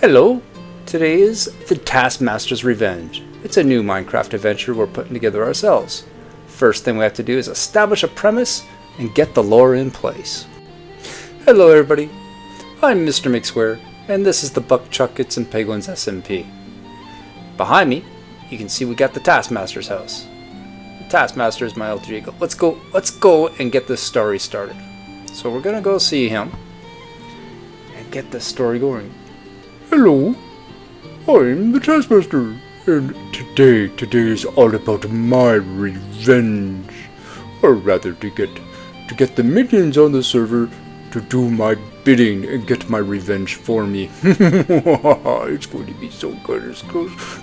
Hello! Today is the Taskmaster's Revenge. It's a new Minecraft adventure we're putting together ourselves. First thing we have to do is establish a premise and get the lore in place. Hello everybody, I'm Mr. McSquare, and this is the Buck Chuckets and Peglins SMP. Behind me, you can see we got the Taskmaster's house. The Taskmaster is my alter ego. Let's go and get this story started. So we're gonna go see him and get this story going. Hello, I'm the Taskmaster, and today is all about my revenge. Or rather, to get the minions on the server to do my bidding and get my revenge for me. It's going to be so good,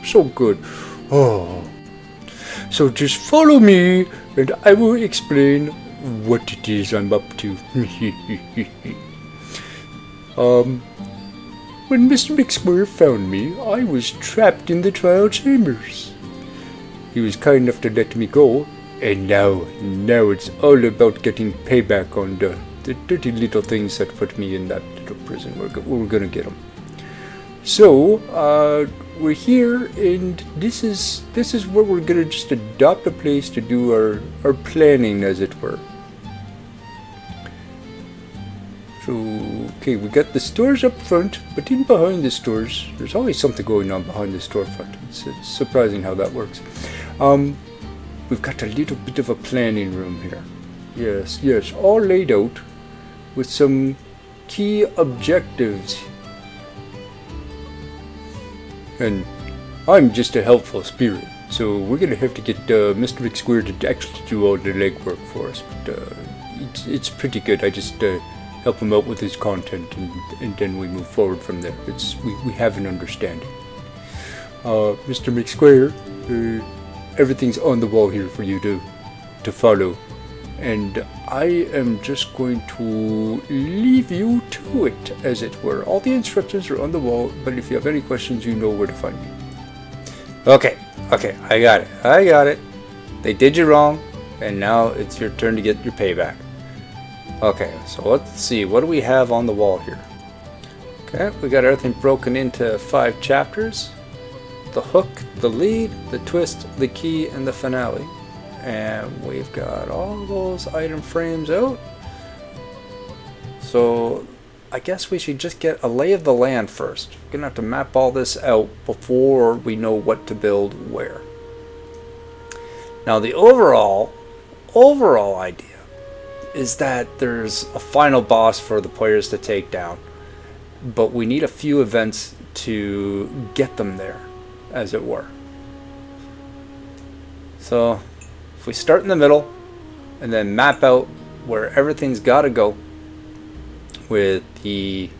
so good. Oh. So just follow me, and I will explain what it is I'm up to. When Mr. McSquare found me, I was trapped in the trial chambers. He was kind enough to let me go, and now it's all about getting payback on the dirty little things that put me in that little prison. We're gonna get them. So, we're here, and this is where we're gonna just adopt a place to do our planning, as it were. So, okay, we got the stores up front, but in behind the stores, there's always something going on behind the storefront. It's surprising how that works. We've got a little bit of a planning room here. Yes, all laid out with some key objectives. And I'm just a helpful spirit, so we're gonna have to get Mr. McSquare to actually do all the legwork for us. But it's pretty good. I just help him out with his content, and then we move forward from there. We have an understanding. Mr. McSquare, everything's on the wall here for you to follow, and I am just going to leave you to it, as it were. All the instructions are on the wall, but if you have any questions, you know where to find me. Okay, I got it. They did you wrong, and now it's your turn to get your payback. Okay, so let's see, what do we have on the wall here? Okay, we got everything broken into 5 chapters. The hook, the lead, the twist, the key, and the finale. And we've got all those item frames out. So I guess we should just get a lay of the land first. We're gonna have to map all this out before we know what to build where. Now the overall idea is that there's a final boss for the players to take down, but we need a few events to get them there, as it were. So if we start in the middle and then map out where everything's got to go with the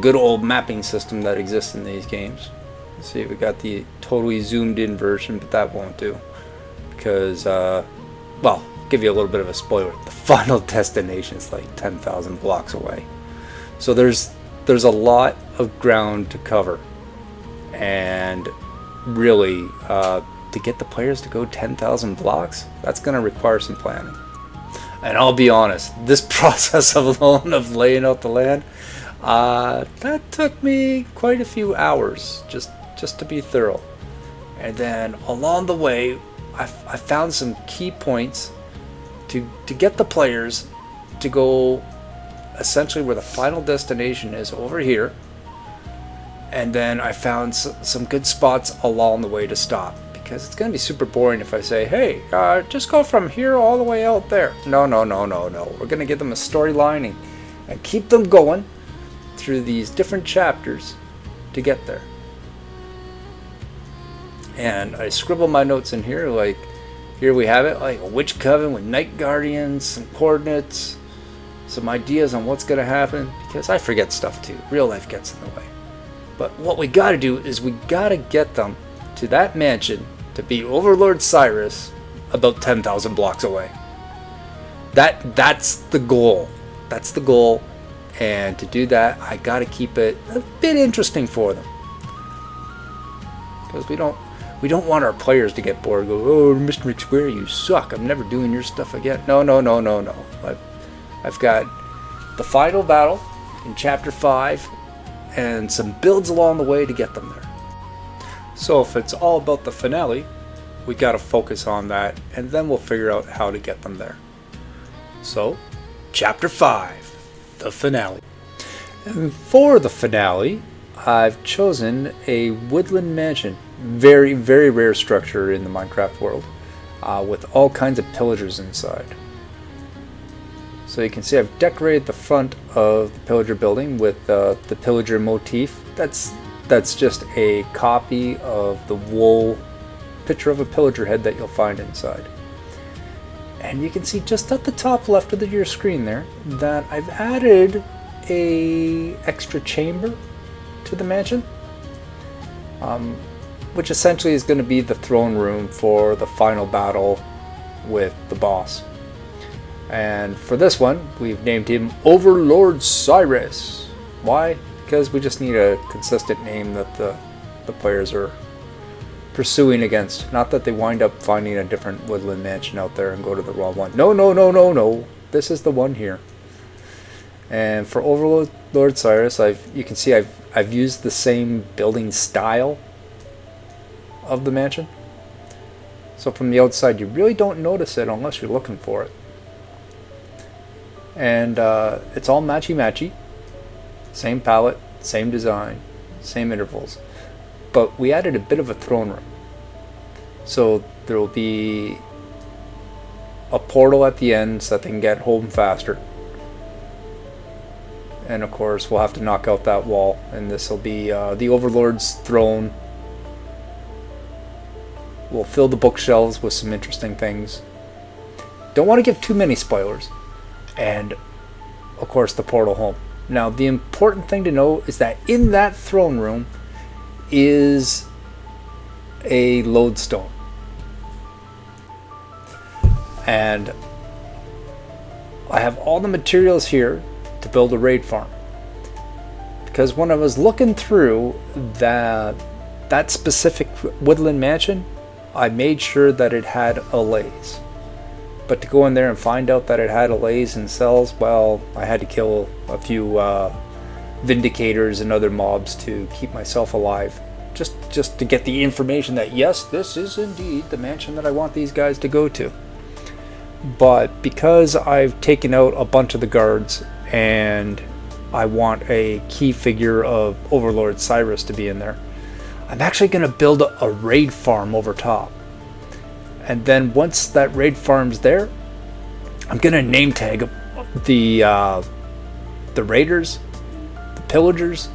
good old mapping system that exists in these games. Let's see, we got the totally zoomed in version, but that won't do because well, give you a little bit of a spoiler. The final destination is like 10,000 blocks away. So there's a lot of ground to cover, and really to get the players to go 10,000 blocks, that's going to require some planning. And I'll be honest, this process alone of laying out the land, that took me quite a few hours just to be thorough. And then along the way, I found some key points to get the players to go essentially where the final destination is, over here. And then I found some good spots along the way to stop, because it's going to be super boring if I say, hey, just go from here all the way out there. No. We're going to give them a storyline and keep them going through these different chapters to get there. And I scribble my notes in here, like, here we have it, like a witch coven with night guardians, some coordinates, some ideas on what's going to happen, because I forget stuff too. Real life gets in the way. But what we got to do is we got to get them to that mansion to be Overlord Cyrus about 10,000 blocks away. That's the goal. That's the goal. And to do that, I got to keep it a bit interesting for them, because we don't want our players to get bored and go, oh, Mr. McSquare, you suck. I'm never doing your stuff again. No. I've got the final battle in Chapter 5 and some builds along the way to get them there. So if it's all about the finale, we got to focus on that, and then we'll figure out how to get them there. So, Chapter 5, the finale. And for the finale, I've chosen a woodland mansion. Very, very rare structure in the Minecraft world, with all kinds of pillagers inside. So you can see I've decorated the front of the pillager building with the pillager motif. That's just a copy of the wool picture of a pillager head that you'll find inside. And you can see just at the top left of your screen there that I've added a extra chamber to the mansion, which essentially is going to be the throne room for the final battle with the boss. And for this one, we've named him Overlord Cyrus. Why? Because we just need a consistent name that the players are pursuing against. Not that they wind up finding a different woodland mansion out there and go to the wrong one. No, no, no, no, no. This is the one here. And for Overlord Cyrus, you can see I've used the same building style of the mansion. So from the outside, you really don't notice it unless you're looking for it. And it's all matchy-matchy. Same palette, same design, same intervals. But we added a bit of a throne room. So there will be a portal at the end so that they can get home faster. And of course we'll have to knock out that wall, and this will be the Overlord's throne. We'll fill the bookshelves with some interesting things. Don't want to give too many spoilers. And of course the portal home. Now the important thing to know is that in that throne room is a lodestone. And I have all the materials here to build a raid farm. Because when I was looking through that specific woodland mansion, I made sure that it had allays. But to go in there and find out that it had allays and cells, well, I had to kill a few vindicators and other mobs to keep myself alive. Just to get the information that yes, this is indeed the mansion that I want these guys to go to. But because I've taken out a bunch of the guards and I want a key figure of Overlord Cyrus to be in there, I'm actually going to build a raid farm over top. And then once that raid farm's there, I'm going to name tag the raiders, the pillagers,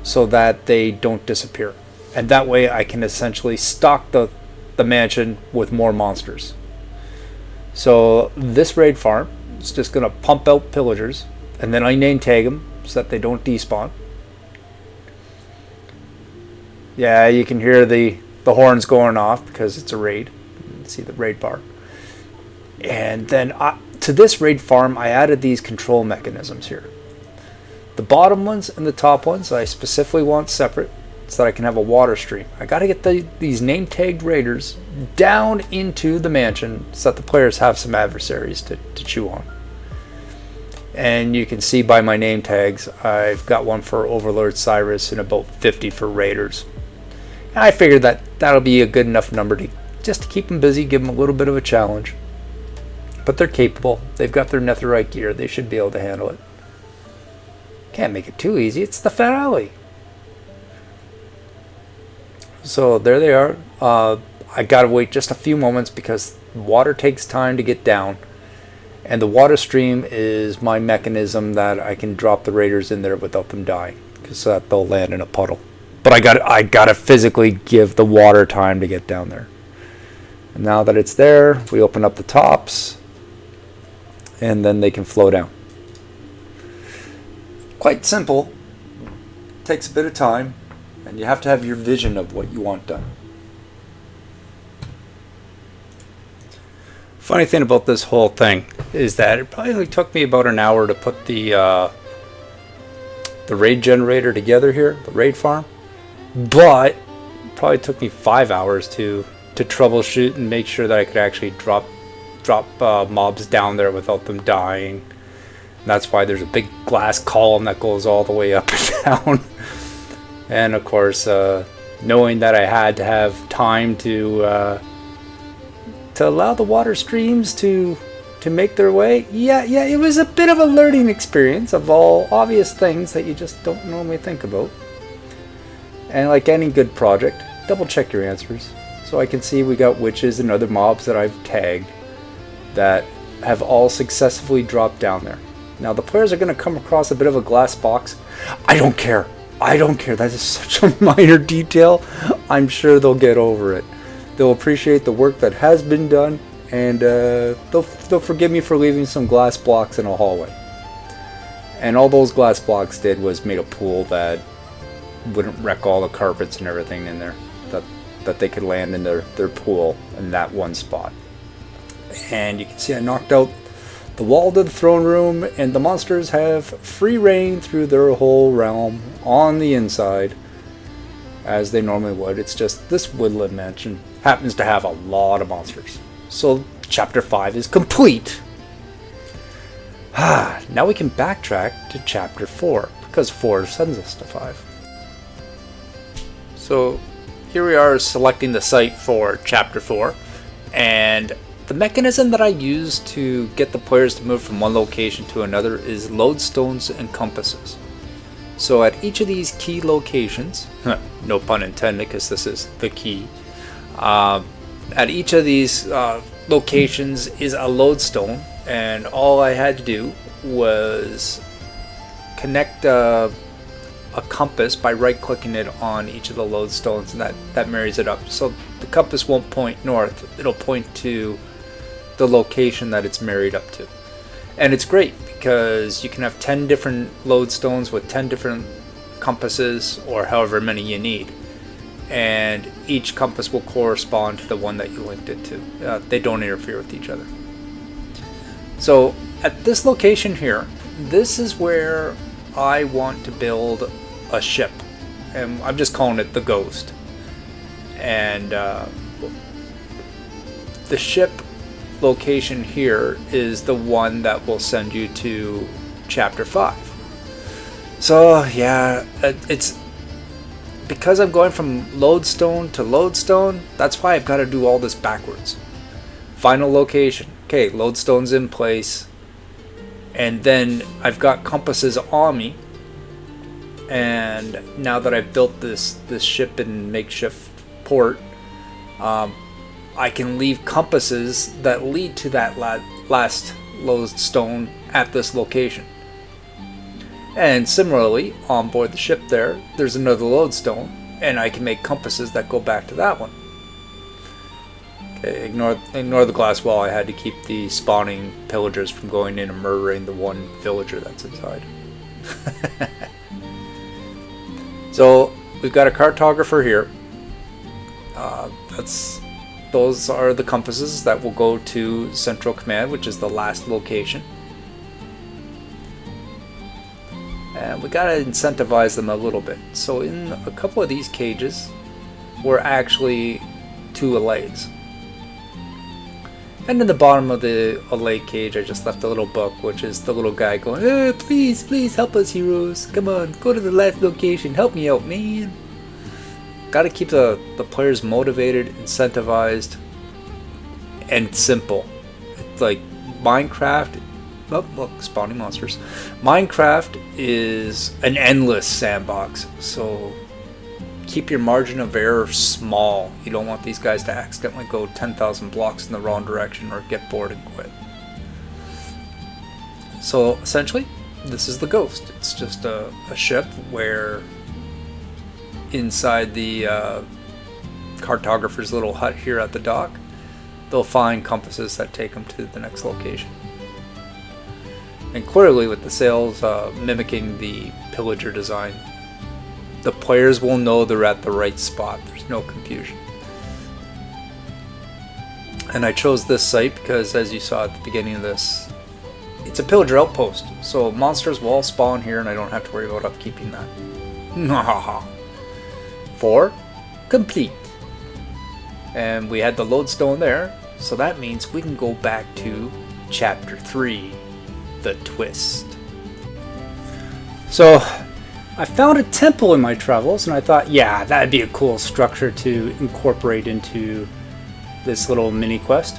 so that they don't disappear. And that way I can essentially stock the mansion with more monsters. So this raid farm is just going to pump out pillagers, and then I name tag them so that they don't despawn. Yeah, you can hear the horns going off because it's a raid. You can see the raid bar. And then to this raid farm, I added these control mechanisms here. The bottom ones and the top ones I specifically want separate so that I can have a water stream. I got to get these name tagged raiders down into the mansion so that the players have some adversaries to chew on. And you can see by my name tags, I've got one for Overlord Cyrus and about 50 for raiders. And I figured that that'll be a good enough number to just to keep them busy, give them a little bit of a challenge. But they're capable. They've got their netherite gear. They should be able to handle it. Can't make it too easy. It's the finale. So there they are. I gotta wait just a few moments because water takes time to get down. And the water stream is my mechanism that I can drop the raiders in there without them dying, because they'll land in a puddle. But I gotta physically give the water time to get down there. And now that it's there, we open up the tops, and then they can flow down. Quite simple. Takes a bit of time, and you have to have your vision of what you want done. Funny thing about this whole thing is that it probably only took me about an hour to put the raid generator together here, the raid farm, but it probably took me 5 hours to troubleshoot and make sure that I could actually drop mobs down there without them dying. And that's why there's a big glass column that goes all the way up and down And of course, knowing that I had to have time to allow the water streams to make their way, yeah, it was a bit of a learning experience of all obvious things that you just don't normally think about. And like any good project, double check your answers. So I can see we got witches and other mobs that I've tagged that have all successfully dropped down there. Now the players are going to come across a bit of a glass box. I don't care. That is such a minor detail. I'm sure they'll get over it. They'll appreciate the work that has been done, and they'll forgive me for leaving some glass blocks in a hallway. And all those glass blocks did was made a pool that wouldn't wreck all the carpets and everything in there. That they could land in their pool in that one spot. And you can see I knocked out the wall to the throne room, and the monsters have free reign through their whole realm on the inside, as they normally would. It's just this woodland mansion happens to have a lot of monsters. So chapter 5 is complete. Now we can backtrack to chapter 4, because 4 sends us to 5. So here we are selecting the site for chapter 4, and the mechanism that I use to get the players to move from one location to another is lodestones and compasses. So at each of these key locations, no pun intended because this is the key, at each of these locations is a lodestone, and all I had to do was connect a compass by right-clicking it on each of the lodestones, and that marries it up. So the compass won't point north, it'll point to the location that it's married up to. And it's great because you can have 10 different lodestones with 10 different compasses, or however many you need, and each compass will correspond to the one that you linked it to. They don't interfere with each other. So at this location here, this is where I want to build a ship, and I'm just calling it the Ghost. And the ship location here is the one that will send you to chapter 5. So yeah, it's because I'm going from lodestone to lodestone, that's why I've got to do all this backwards. Final location, okay, lodestone's in place, and then I've got compasses on me, and now that I've built this ship in makeshift port, I can leave compasses that lead to that last lodestone at this location. And similarly, on board the ship there's another lodestone, and I can make compasses that go back to that one. Okay, ignore the glass wall. I had to keep the spawning pillagers from going in and murdering the one villager that's inside. So we've got a cartographer here. Those are the compasses that will go to Central Command, which is the last location. And we gotta incentivize them a little bit. So in a couple of these cages, we're actually 2 allays. And in the bottom of the allay cage, I just left a little book, which is the little guy going, please help us, heroes. Come on, go to the last location. Help me out, man. Got to keep the players motivated, incentivized, and simple. It's like Minecraft. Oh, look, spawning monsters. Minecraft is an endless sandbox, so keep your margin of error small. You don't want these guys to accidentally go 10,000 blocks in the wrong direction or get bored and quit. So essentially, this is the Ghost. It's just a ship where inside the cartographer's little hut here at the dock, they'll find compasses that take them to the next location. And clearly with the sails mimicking the pillager design, the players will know they're at the right spot. There's no confusion. And I chose this site because, as you saw at the beginning of this, it's a pillager outpost, so monsters will all spawn here and I don't have to worry about upkeeping that. 4 complete. And we had the lodestone there, so that means we can go back to chapter 3, the twist. So I found a temple in my travels, and I thought, yeah, that'd be a cool structure to incorporate into this little mini quest.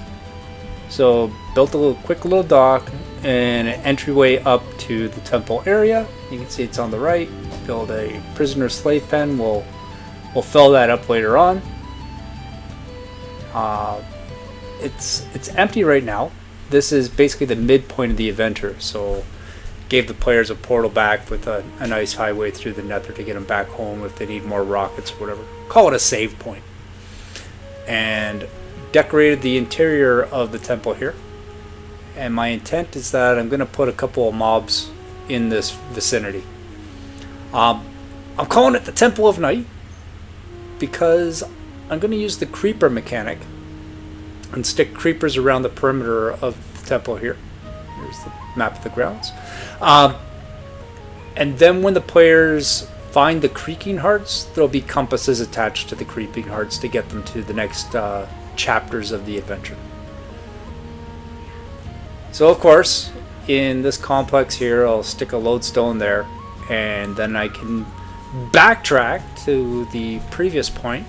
So built a quick little dock and an entryway up to the temple area. You can see it's on the right. Build a prisoner slave pen. We'll fill that up later on. It's empty right now. This is basically the midpoint of the adventure, so gave the players a portal back with a nice highway through the nether to get them back home if they need more rockets or whatever. Call it a save point. And decorated the interior of the temple here. And my intent is that I'm going to put a couple of mobs in this vicinity. I'm calling it the Temple of Night because I'm going to use the creeper mechanic and stick creepers around the perimeter of the temple here. Here's the map of the grounds. And then when the players find the creaking hearts, there'll be compasses attached to the creeping hearts to get them to the next chapters of the adventure. So of course, in this complex here, I'll stick a lodestone there, and then I can backtrack to the previous point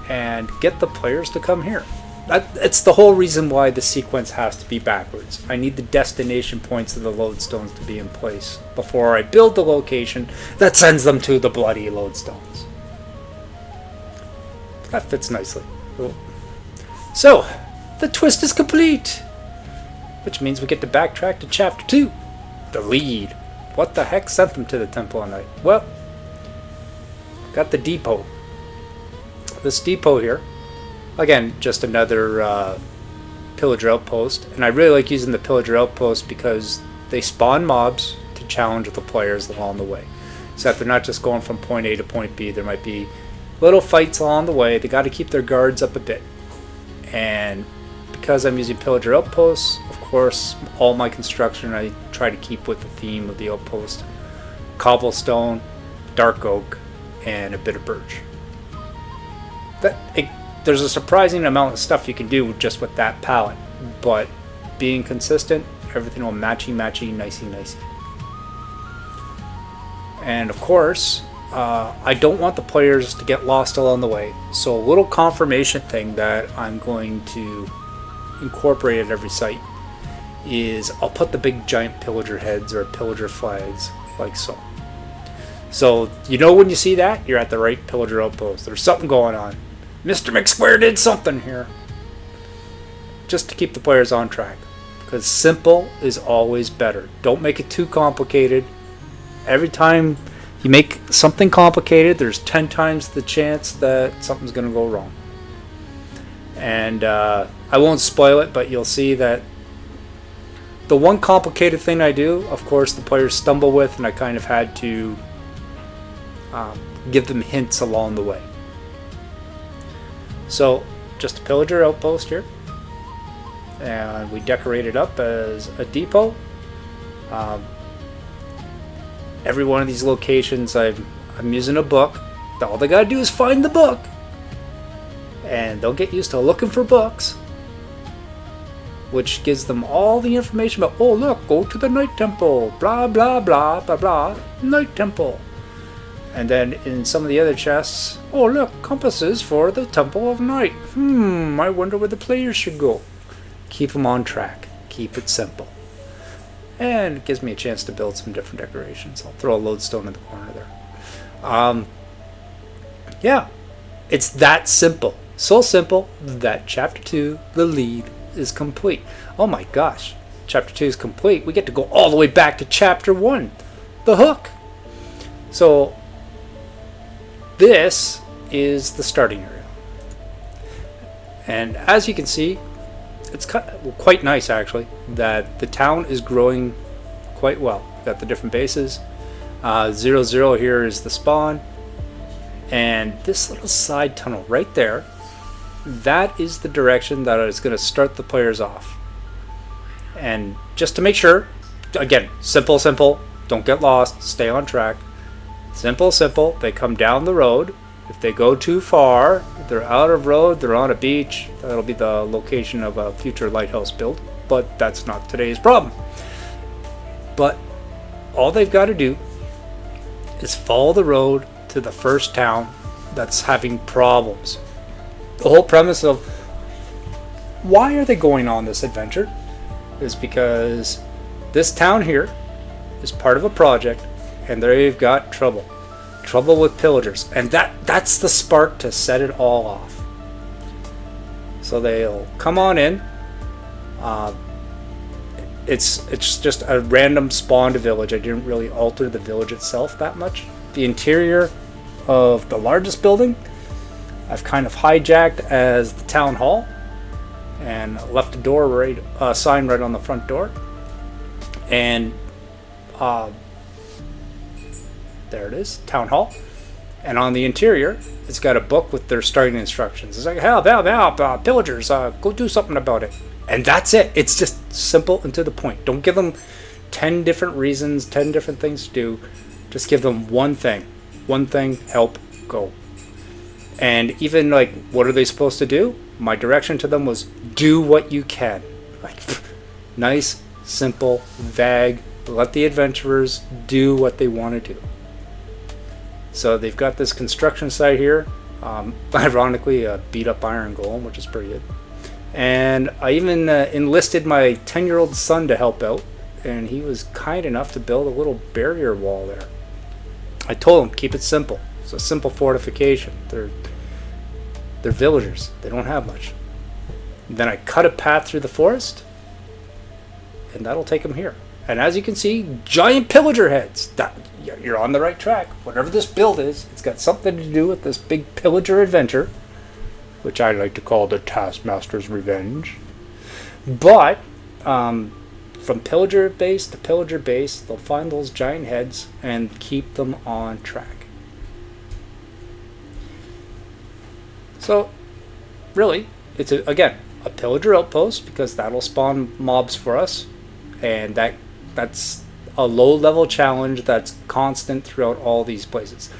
and get the players to come here. It's the whole reason why the sequence has to be backwards. I need the destination points of the lodestones to be in place before I build the location that sends them to the bloody lodestones. That fits nicely. Cool. So, the twist is complete! Which means we get to backtrack to Chapter 2. The lead. What the heck sent them to the Temple of Night? Well, got the depot. This depot here, again, just another pillager outpost, and I really like using the pillager outpost because they spawn mobs to challenge the players along the way. So that they're not just going from point A to point B, there might be little fights along the way. They got to keep their guards up a bit. And because I'm using pillager outposts, of course, all my construction I try to keep with the theme of the outpost. Cobblestone, dark oak, and a bit of birch. There's a surprising amount of stuff you can do just with that palette, but being consistent, everything will matchy, nicey. And of course, I don't want the players to get lost along the way, so a little confirmation thing that I'm going to incorporate at every site is I'll put the big giant pillager heads or pillager flags like so. So you know when you see that, you're at the right pillager outpost. There's something going on. Mr. McSquare did something here. Just to keep the players on track. Because simple is always better. Don't make it too complicated. Every time you make something complicated, there's 10 times the chance that something's going to go wrong. And I won't spoil it, but you'll see that the one complicated thing I do, of course, the players stumble with, and I kind of had to give them hints along the way. So, just a pillager outpost here, and we decorate it up as a depot. Every one of these locations, I'm using a book. All they gotta do is find the book, and they'll get used to looking for books, which gives them all the information about, oh look, go to the Night Temple, blah blah blah blah blah, Night Temple. And then in some of the other chests, oh look, compasses for the Temple of Night. I wonder where the players should go. Keep them on track. Keep it simple. And it gives me a chance to build some different decorations. I'll throw a lodestone in the corner there. Yeah, it's that simple. So simple that Chapter 2, the lead, is complete. Oh my gosh, Chapter 2 is complete. We get to go all the way back to Chapter 1, the hook. So this is the starting area, and as you can see, it's quite nice actually that the town is growing quite well. Got the different bases. 0-0 here is the spawn, and this little side tunnel right there, that is the direction that is going to start the players off. And just to make sure, again, simple, don't get lost, stay on track. Simple, they come down the road. If they go too far, they're out of road, they're on a beach. That'll be the location of a future lighthouse build, but that's not today's problem. But all they've got to do is follow the road to the first town that's having problems. The whole premise of why are they going on this adventure is because this town here is part of a project and they've got trouble with pillagers, and that's the spark to set it all off. So they'll come on in. It's just a random spawned village. I didn't really alter the village itself that much. The interior of the largest building I've kind of hijacked as the town hall and left a sign right on the front door, and there it is, town hall. And on the interior it's got a book with their starting instructions. It's like, help, pillagers, go do something about it. And that's it. It's just simple and to the point. Don't give them 10 different reasons, 10 different things to do. Just give them one thing, help, go. And even like, what are they supposed to do? My direction to them was, do what you can. Like, nice, simple, vague. Let the adventurers do what they want to do. So they've got this construction site here. Ironically, a beat up iron golem, which is pretty good. And I even enlisted my 10-year-old son to help out, and he was kind enough to build a little barrier wall there. I told him, keep it simple. It's a simple fortification. They're villagers. They don't have much. And then I cut a path through the forest, and that'll take them here. And as you can see, giant pillager heads. You're on the right track. Whatever this build is, it's got something to do with this big pillager adventure, which I like to call the Taskmaster's Revenge. But from pillager base to pillager base, they'll find those giant heads and keep them on track. So, really, it's again a pillager outpost, because that'll spawn mobs for us, and that's a low-level challenge that's constant throughout all these places.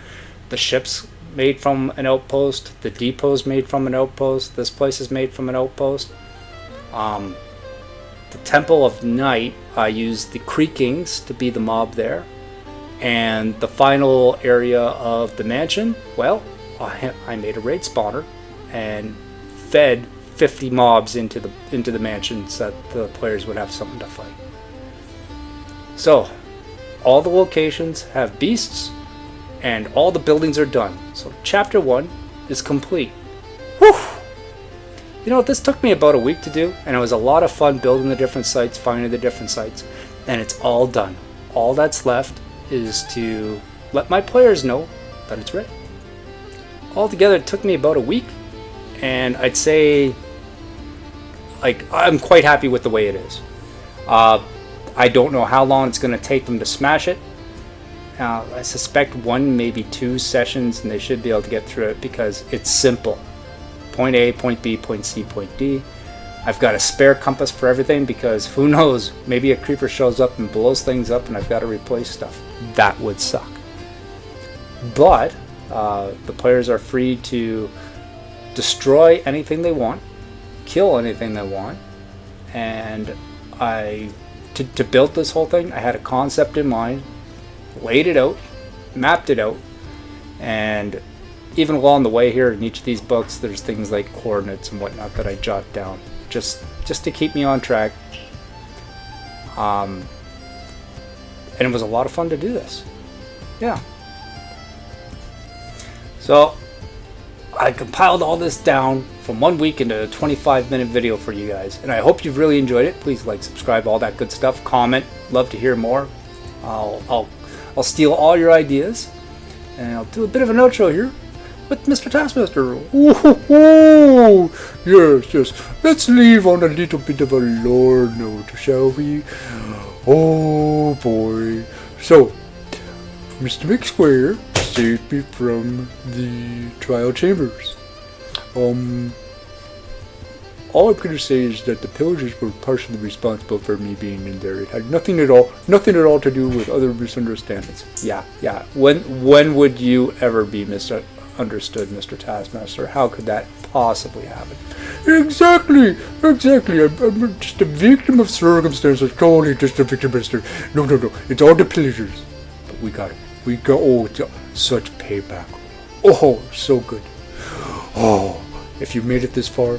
The ship's made from an outpost, the depot's made from an outpost, this place is made from an outpost. The Temple of Night, I used the Creakings to be the mob there, and the final area of the mansion, well, I made a raid spawner and fed 50 mobs into the mansion so that the players would have something to fight. So, all the locations have beasts, and all the buildings are done. So, Chapter 1 is complete. Whew! You know, this took me about a week to do, and it was a lot of fun building the different sites, finding the different sites, and it's all done. All that's left is to let my players know that it's ready. Altogether, it took me about a week, and I'd say, like, I'm quite happy with the way it is. I don't know how long it's going to take them to smash it. I suspect 1, maybe 2 sessions, and they should be able to get through it, because it's simple. Point A, point B, point C, point D. I've got a spare compass for everything, because who knows, maybe a creeper shows up and blows things up and I've got to replace stuff. That would suck. But the players are free to destroy anything they want, kill anything they want, and to build this whole thing, I had a concept in mind, laid it out, mapped it out, and even along the way here in each of these books, there's things like coordinates and whatnot that I jot down, just to keep me on track. And it was a lot of fun to do this. Yeah. So I compiled all this down from 1 week into a 25-minute video for you guys, and I hope you've really enjoyed it. Please like, subscribe, all that good stuff. Comment. Love to hear more. I'll steal all your ideas, and I'll do a bit of an outro here with Mr. Taskmaster. Oh, yes. Let's leave on a little bit of a lore note, shall we? Oh boy. So, Mr. McSquare saved me from the trial chambers. All I'm gonna say is that the pillagers were partially responsible for me being in there. It had nothing at all to do with other misunderstandings. Yeah. When would you ever be misunderstood, Mr. Taskmaster? How could that possibly happen? Exactly. I'm just a victim of circumstances. Totally just a victim, mister. No. It's all the pillagers. But we got it. We got such payback. Oh, so good. Oh, if you made it this far,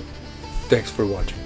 thanks for watching.